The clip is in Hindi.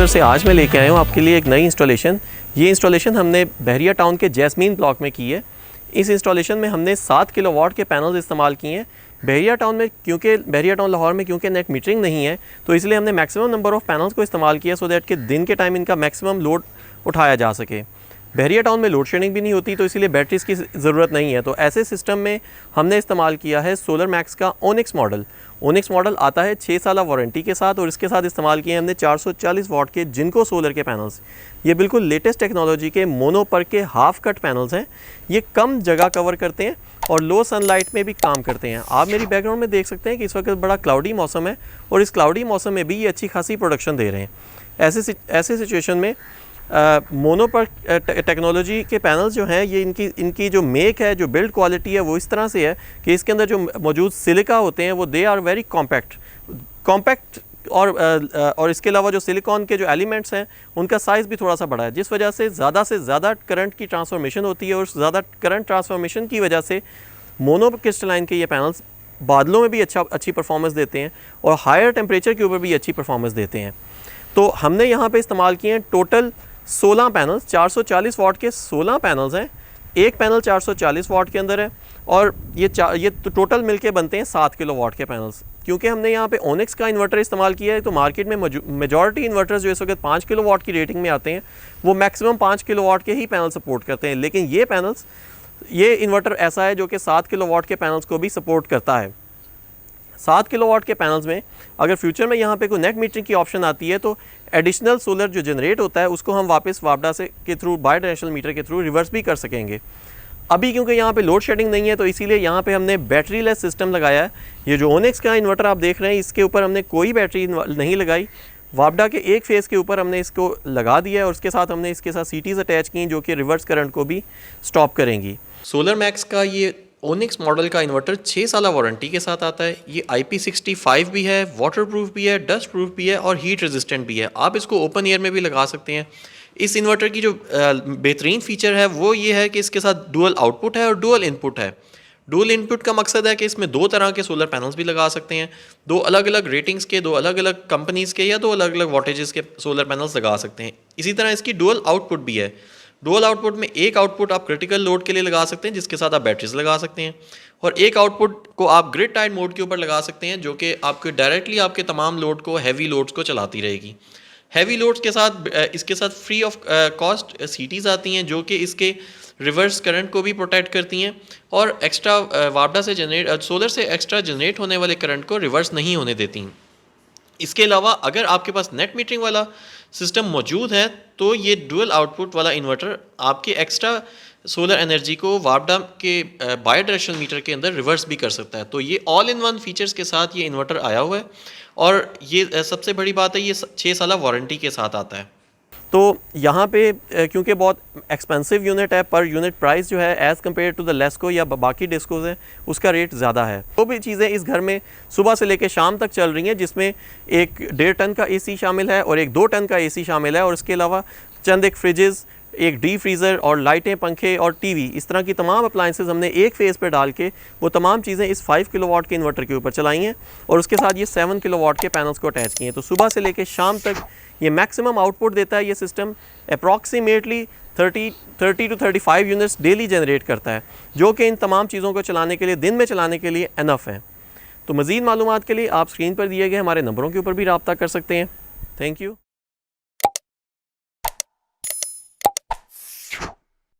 सेंटर से आज मैं लेके आया हूँ आपके लिए एक नई इंस्टॉलेशन। ये इंस्टॉलेशन हमने बहरिया टाउन के जैस्मीन ब्लॉक में की है। इस इंस्टॉलेशन में हमने 7 किलोवाट के पैनल्स इस्तेमाल किए हैं। बहरिया टाउन में बहरिया टाउन लाहौर में क्योंकि नेट मीटरिंग नहीं है, तो इसलिए हमने मैक्सिमम नंबर ऑफ़ पैनल्स को इस्तेमाल किया सो दैट कि दिन के टाइम इनका मैक्सिमम लोड उठाया जा सके। बहरिया टाउन में लोड शेडिंग भी नहीं होती, तो इसीलिए बैटरीज़ की ज़रूरत नहीं है। तो ऐसे सिस्टम में हमने इस्तेमाल किया है सोलर मैक्स का ओनिक्स मॉडल। ओनिक्स मॉडल आता है 6 साल वारंटी के साथ, और इसके साथ इस्तेमाल किए हमने 440 वाट के जिनको सोलर के पैनल्स। ये बिल्कुल लेटेस्ट टेक्नोलॉजी के मोनो पर के हाफ कट पैनल्स हैं। ये कम जगह कवर करते हैं और लो सनलाइट में भी काम करते हैं। आप मेरी बैकग्राउंड में देख सकते हैं कि इस वक्त बड़ा क्लाउडी मौसम है, और इस क्लाउडी मौसम में भी ये अच्छी खासी प्रोडक्शन दे रहे हैं। ऐसे सिचुएशन में मोनो पर टेक्नोलॉजी के पैनल्स जो हैं, ये इनकी जो मेक है, जो बिल्ड क्वालिटी है, वो इस तरह से है कि इसके अंदर जो मौजूद सिलिका होते हैं वो दे आर वेरी कॉम्पैक्ट और इसके अलावा जो सिलिकॉन के जो एलिमेंट्स हैं उनका साइज़ भी थोड़ा सा बड़ा है, जिस वजह से ज़्यादा करंट की ट्रांसफॉर्मेशन होती है। और ज़्यादा करंट ट्रांसफॉर्मेशन की वजह से मोनो क्रिस्टलाइन के ये पैनल्स बादलों में भी अच्छी परफॉर्मेंस देते हैं और हायर टेम्परेचर के ऊपर भी अच्छी परफॉर्मेंस देते हैं। तो हमने यहाँ पे इस्तेमाल किए हैं टोटल 16 पैनल्स। 440 वाट के 16 पैनल्स हैं। एक पैनल 440 वाट के अंदर है, और ये तो टोटल मिलके बनते हैं 7 किलो वाट के पैनल्स। क्योंकि हमने यहाँ पे ओनिक्स का इन्वर्टर इस्तेमाल किया है, तो मार्केट में मेजॉरिटी इन्वर्टर्स जो इस वक्त 5 किलो वाट की रेटिंग में आते हैं, वो मैक्सिमम 5 किलो वाट के ही पैनल सपोर्ट करते हैं। लेकिन ये इन्वर्टर ऐसा है जो कि 7 किलो वाट के पैनल्स को भी सपोर्ट करता है। 7 किलोवाट के पैनल्स में अगर फ्यूचर में यहाँ पे कोई नेट मीटरिंग की ऑप्शन आती है, तो एडिशनल सोलर जो जनरेट होता है उसको हम वापस वापडा के थ्रू बाई डायरेक्शनल मीटर के थ्रू रिवर्स भी कर सकेंगे। अभी क्योंकि यहाँ पे लोड शेडिंग नहीं है, तो इसीलिए यहाँ पे हमने बैटरी लेस सिस्टम लगाया है। ये जो ओनिक्स का इन्वर्टर आप देख रहे हैं, इसके ऊपर हमने कोई बैटरी नहीं लगाई। वापडा के एक फेज़ के ऊपर हमने इसको लगा दिया है, और उसके साथ हमने इसके साथ सीटीज़ अटैच की जो कि रिवर्स करंट को भी स्टॉप करेंगी। सोलर मैक्स का ये ओनिक्स मॉडल का इन्वर्टर 6 साल वारंटी के साथ आता है। ये IP65 भी है, वाटरप्रूफ भी है, डस्ट प्रूफ भी है और हीट रेजिस्टेंट भी है। आप इसको ओपन एयर में भी लगा सकते हैं। इस इन्वर्टर की जो बेहतरीन फीचर है वो ये है कि इसके साथ डुअल आउटपुट है और डुअल इनपुट है। डुअल इनपुट का मकसद है कि इसमें 2 तरह के सोलर पैनल्स भी लगा सकते हैं। 2 अलग अलग रेटिंग्स के, 2 अलग अलग कंपनीज़ के, या 2 अलग अलग वाटेजेस के सोलर पैनल्स लगा सकते हैं। इसी तरह इसकी डुअल आउटपुट भी है। डुअल आउटपुट में एक आउटपुट आप क्रिटिकल लोड के लिए लगा सकते हैं, जिसके साथ आप बैटरीज लगा सकते हैं, और एक आउटपुट को आप ग्रिड टाइड मोड के ऊपर लगा सकते हैं, जो कि आपके डायरेक्टली आपके तमाम लोड को, हैवी लोड्स को चलाती रहेगी। हैवी लोड्स के साथ इसके साथ फ्री ऑफ कॉस्ट सीटीज़ आती हैं, जो कि इसके रिवर्स करंट को भी प्रोटेक्ट करती हैं, और एक्स्ट्रा वापडा से सोलर से एक्स्ट्रा जनरेट होने वाले करंट को रिवर्स नहीं होने देती। इसके अलावा अगर आपके पास नेट मीटरिंग वाला सिस्टम मौजूद है, तो ये डुअल आउटपुट वाला इन्वर्टर आपके एक्स्ट्रा सोलर एनर्जी को वापडा के बाई डायरेक्शनल मीटर के अंदर रिवर्स भी कर सकता है। तो ये ऑल इन वन फीचर्स के साथ ये इन्वर्टर आया हुआ है, और ये सबसे बड़ी बात है, ये 6 साल वारंटी के साथ आता है। तो यहाँ पे क्योंकि बहुत एक्सपेंसिव यूनिट है, पर यूनिट प्राइस जो है as compared to the LESCO या बाकी डिस्कोज हैं, उसका रेट ज़्यादा है। वो भी चीज़ें इस घर में सुबह से लेकर शाम तक चल रही हैं, जिसमें एक 1.5 टन का AC शामिल है और एक 2 टन का AC शामिल है, और इसके अलावा चंद एक फ्रिजेज़, एक डीप फ्रीज़र और लाइटें, पंखे और टीवी, इस तरह की तमाम अप्लाइंसेस हमने एक फेज़ पे डाल के वो तमाम चीज़ें इस 5 किलोवाट के इन्वर्टर के ऊपर चलाई हैं, और उसके साथ ये 7 किलोवाट के पैनल्स को अटैच किए हैं। तो सुबह से लेकर शाम तक ये मैक्सिमम आउटपुट देता है। ये system approximately 30 to 35 units daily generate करता है, जो कि इन तमाम चीज़ों को चलाने के लिए, दिन में चलाने के लिए इनफ है। तो मज़ीद मालूमात के लिए आप स्क्रीन पर दिए गए हमारे नंबरों के ऊपर भी रब्ता कर सकते हैं। Thank you.